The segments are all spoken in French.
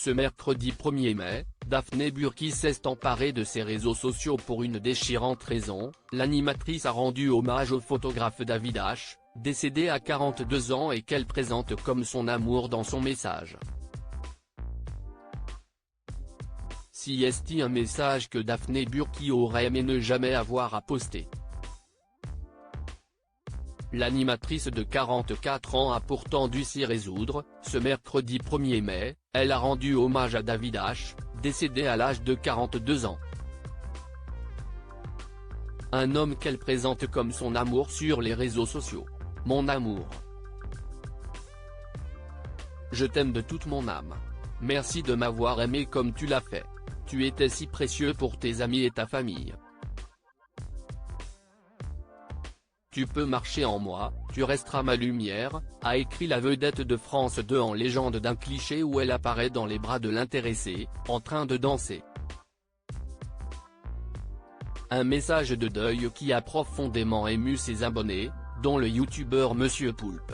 Ce mercredi 1er mai, Daphné Burki s'est emparée de ses réseaux sociaux pour une déchirante raison. L'animatrice a rendu hommage au photographe David H, décédé à 42 ans et qu'elle présente comme son amour dans son message. Si est un message que Daphné Burki aurait aimé ne jamais avoir à poster. L'animatrice de 44 ans a pourtant dû s'y résoudre. Ce mercredi 1er mai, elle a rendu hommage à David H, décédé à l'âge de 42 ans. Un homme qu'elle présente comme son amour sur les réseaux sociaux. Mon amour. Je t'aime de toute mon âme. Merci de m'avoir aimé comme tu l'as fait. Tu étais si précieux pour tes amis et ta famille. Tu peux marcher en moi, tu resteras ma lumière, a écrit la vedette de France 2 en légende d'un cliché où elle apparaît dans les bras de l'intéressé, en train de danser. Un message de deuil qui a profondément ému ses abonnés, dont le youtubeur Monsieur Poulpe.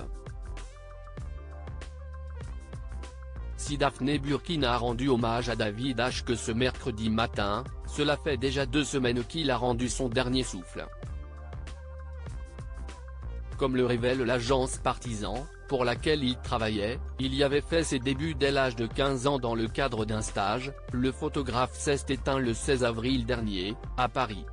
Si Daphné Burki n'a rendu hommage à David H que ce mercredi matin, cela fait déjà 2 semaines qu'il a rendu son dernier souffle. Comme le révèle l'agence Partisan, pour laquelle il travaillait, il y avait fait ses débuts dès l'âge de 15 ans dans le cadre d'un stage. Le photographe s'est éteint le 16 avril dernier, à Paris.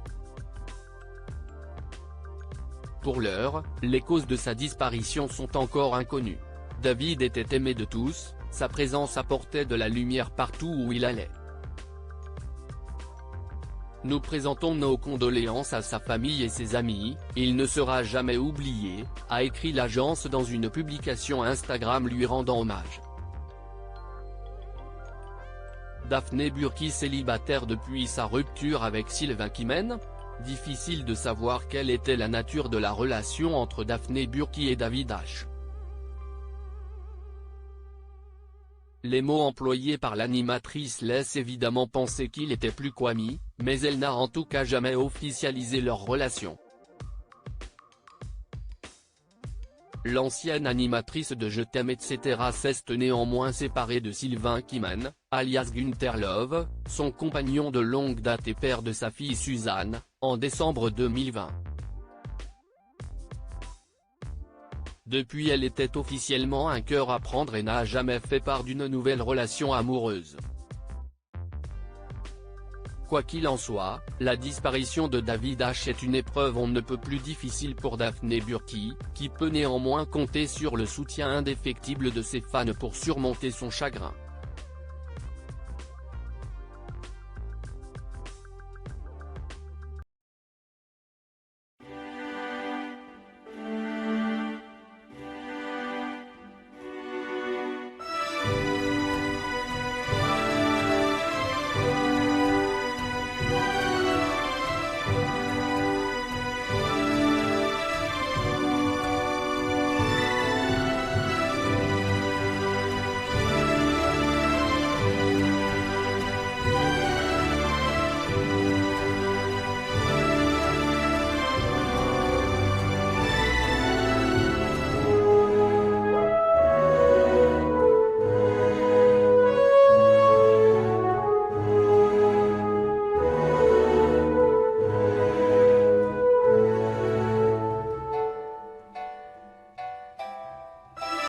Pour l'heure, les causes de sa disparition sont encore inconnues. David était aimé de tous, sa présence apportait de la lumière partout où il allait. Nous présentons nos condoléances à sa famille et ses amis, il ne sera jamais oublié, a écrit l'agence dans une publication Instagram lui rendant hommage. Daphné Burki célibataire depuis sa rupture avec Sylvain Kimène ? Difficile de savoir quelle était la nature de la relation entre Daphné Burki et David H. Les mots employés par l'animatrice laissent évidemment penser qu'il était plus qu'amis, mais elle n'a en tout cas jamais officialisé leur relation. L'ancienne animatrice de Je t'aime etc. s'est néanmoins séparée de Sylvain Kimène, alias Gunther Love, son compagnon de longue date et père de sa fille Suzanne, en décembre 2020. Depuis elle était officiellement un cœur à prendre et n'a jamais fait part d'une nouvelle relation amoureuse. Quoi qu'il en soit, la disparition de David H est une épreuve on ne peut plus difficile pour Daphné Burki, qui peut néanmoins compter sur le soutien indéfectible de ses fans pour surmonter son chagrin.